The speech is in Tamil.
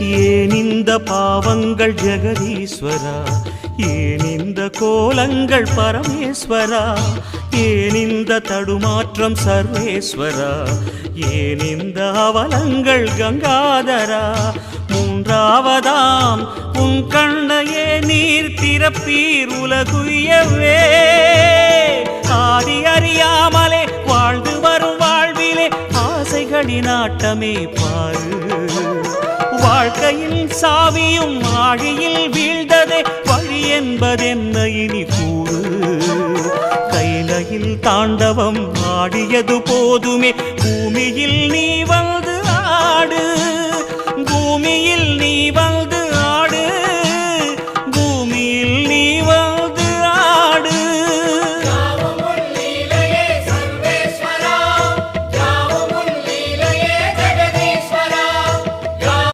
ஏன் இந்த பாவங்கள் ஜெகதீஸ்வரா, ஏன் இந்த கோலங்கள் பரமேஸ்வரா, ஏன் இந்த தடுமாற்றம் சர்வேஸ்வரா, ஏன் இந்த அவலங்கள் கங்காதரா. மூன்றாவதாம் உன் கண்ணையே நீர் திறப்பீர் உலகுயவே. ஆதி அறியாமலே வாழ்ந்து வரும் வாழ்விலே ஆசைகளின் ஆட்டமே பாரு. வாழ்க்கையில் சாவியும் ஆழியில் வீழ்ந்ததே, வழி என்பதென்ன இனி கூறு. கைலையில் தாண்டவம் ஆடியது போதுமே, பூமியில் நீ வந்து ஆடு, பூமியில் நீ வந்து